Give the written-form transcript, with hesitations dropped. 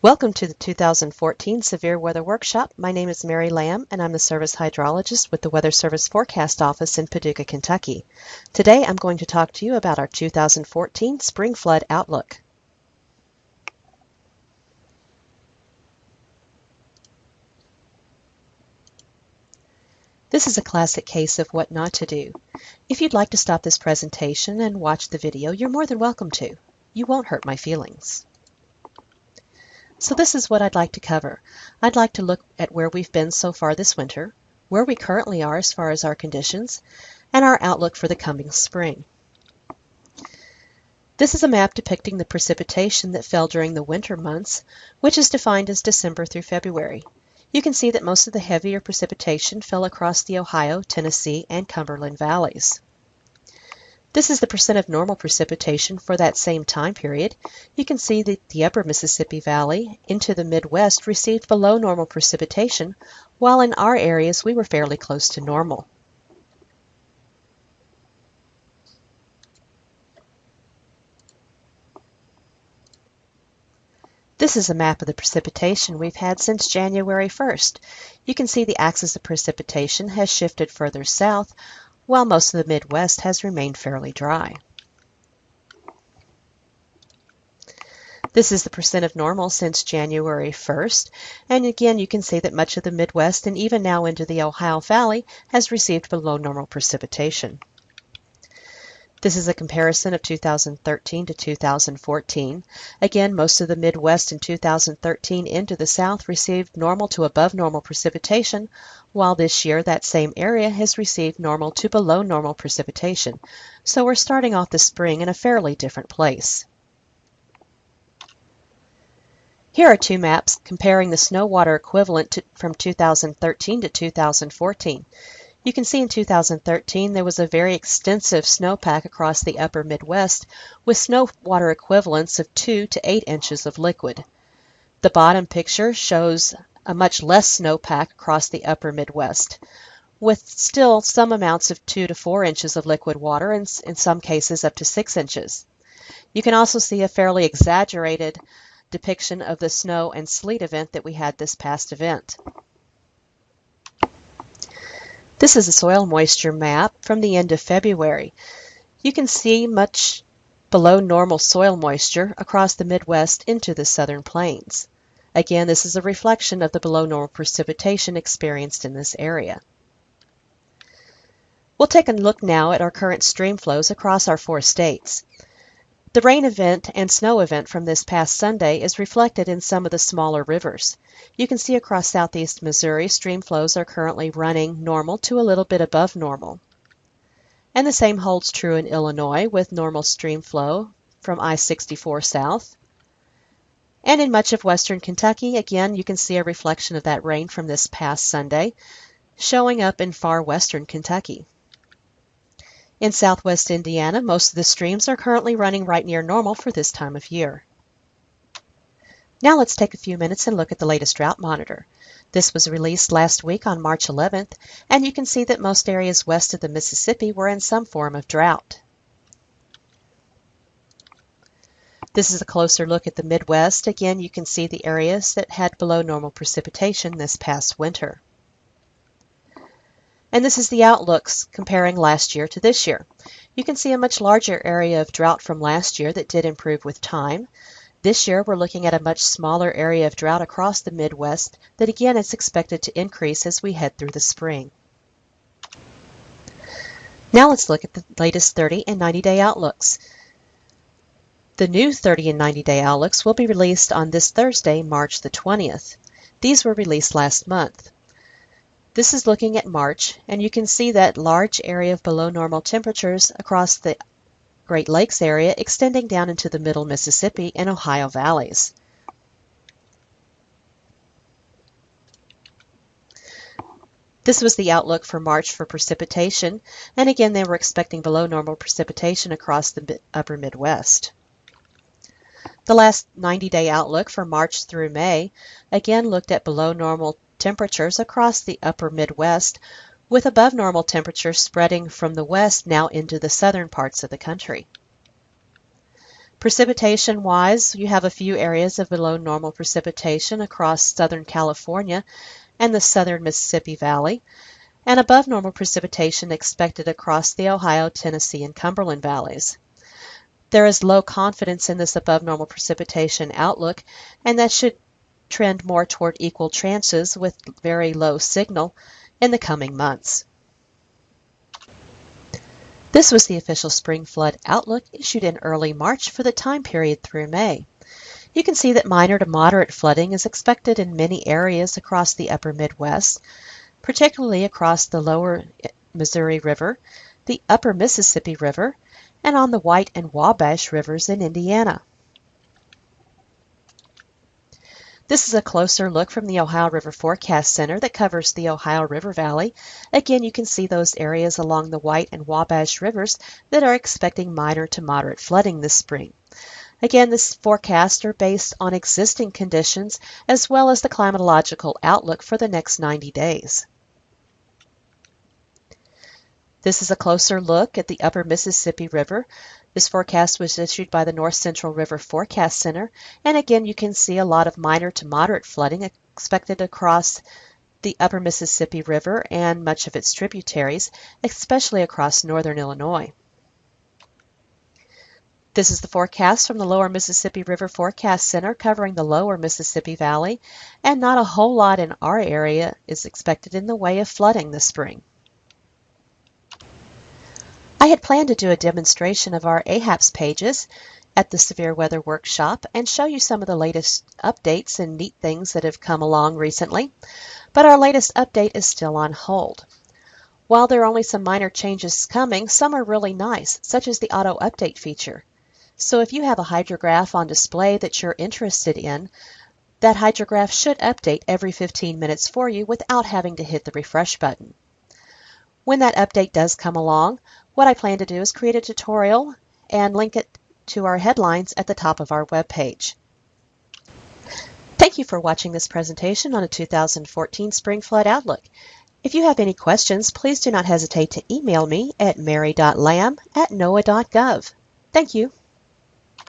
Welcome to the 2014 Severe Weather Workshop. My name is Mary Lamb, and I'm the Service Hydrologist with the Weather Service Forecast Office in Paducah, Kentucky. Today I'm going to talk to you about our 2014 Spring Flood Outlook. This is a classic case of what not to do. If you'd like to stop this presentation and watch the video, you're more than welcome to. You won't hurt my feelings. So this is what I'd like to cover. I'd like to look at where we've been so far this winter, where we currently are as far as our conditions, and our outlook for the coming spring. This is a map depicting the precipitation that fell during the winter months, which is defined as December through February. You can see that most of the heavier precipitation fell across the Ohio, Tennessee, and Cumberland valleys. This is the percent of normal precipitation for that same time period. You can see that the upper Mississippi Valley into the Midwest received below normal precipitation, while in our areas we were fairly close to normal. This is a map of the precipitation we've had since January 1st. You can see the axis of precipitation has shifted further south, while most of the Midwest has remained fairly dry. This is the percent of normal since January 1st, and again you can see that much of the Midwest and even now into the Ohio Valley has received below normal precipitation. This is a comparison of 2013 to 2014. Again, most of the Midwest in 2013 into the South received normal to above normal precipitation, while this year that same area has received normal to below normal precipitation. So we're starting off the spring in a fairly different place. Here are two maps comparing the snow water equivalent from 2013 to 2014. You can see in 2013 there was a very extensive snowpack across the upper Midwest with snow water equivalents of 2 to 8 inches of liquid. The bottom picture shows a much less snowpack across the upper Midwest, with still some amounts of 2 to 4 inches of liquid water and in some cases up to 6 inches. You can also see a fairly exaggerated depiction of the snow and sleet event that we had this past event. This is a soil moisture map from the end of February. You can see much below normal soil moisture across the Midwest into the southern plains. Again, this is a reflection of the below normal precipitation experienced in this area. We'll take a look now at our current stream flows across our 4 states. The rain event and snow event from this past Sunday is reflected in some of the smaller rivers. You can see across southeast Missouri, stream flows are currently running normal to a little bit above normal. And the same holds true in Illinois with normal stream flow from I-64 south. And in much of western Kentucky, again, you can see a reflection of that rain from this past Sunday showing up in far western Kentucky. In southwest Indiana, most of the streams are currently running right near normal for this time of year. Now let's take a few minutes and look at the latest Drought Monitor. This was released last week on March 11th, and you can see that most areas west of the Mississippi were in some form of drought. This is a closer look at the Midwest. Again, you can see the areas that had below normal precipitation this past winter. And this is the outlooks comparing last year to this year. You can see a much larger area of drought from last year that did improve with time. This year we're looking at a much smaller area of drought across the Midwest that again is expected to increase as we head through the spring. Now let's look at the latest 30 and 90-day outlooks. The new 30 and 90-day outlooks will be released on this Thursday, March the 20th. These were released last month. This is looking at March, and you can see that large area of below normal temperatures across the Great Lakes area extending down into the middle Mississippi and Ohio valleys. This was the outlook for March for precipitation, and again they were expecting below normal precipitation across the upper Midwest. The last 90-day outlook for March through May again looked at below normal temperatures across the upper Midwest, with above normal temperatures spreading from the west now into the southern parts of the country. Precipitation-wise, you have a few areas of below normal precipitation across Southern California and the southern Mississippi Valley, and above normal precipitation expected across the Ohio, Tennessee, and Cumberland valleys. There is low confidence in this above normal precipitation outlook, and that should trend more toward equal tranches with very low signal in the coming months. This was the official spring flood outlook issued in early March for the time period through May. You can see that minor to moderate flooding is expected in many areas across the upper Midwest, particularly across the lower Missouri River, the upper Mississippi River, and on the White and Wabash Rivers in Indiana. This is a closer look from the Ohio River Forecast Center that covers the Ohio River Valley. Again, you can see those areas along the White and Wabash Rivers that are expecting minor to moderate flooding this spring. Again, this forecasts are based on existing conditions as well as the climatological outlook for the next 90 days. This is a closer look at the upper Mississippi River. This forecast was issued by the North Central River Forecast Center, and again you can see a lot of minor to moderate flooding expected across the upper Mississippi River and much of its tributaries, especially across northern Illinois. This is the forecast from the Lower Mississippi River Forecast Center covering the lower Mississippi Valley, and not a whole lot in our area is expected in the way of flooding this spring. I had planned to do a demonstration of our AHAPS pages at the Severe Weather Workshop and show you some of the latest updates and neat things that have come along recently, but our latest update is still on hold. While there are only some minor changes coming, some are really nice, such as the auto update feature. So if you have a hydrograph on display that you're interested in, that hydrograph should update every 15 minutes for you without having to hit the refresh button. When that update does come along, what I plan to do is create a tutorial and link it to our headlines at the top of our web page. Thank you for watching this presentation on a 2014 Spring Flood Outlook. If you have any questions, please do not hesitate to email me at mary.lamb@noaa.gov. Thank you.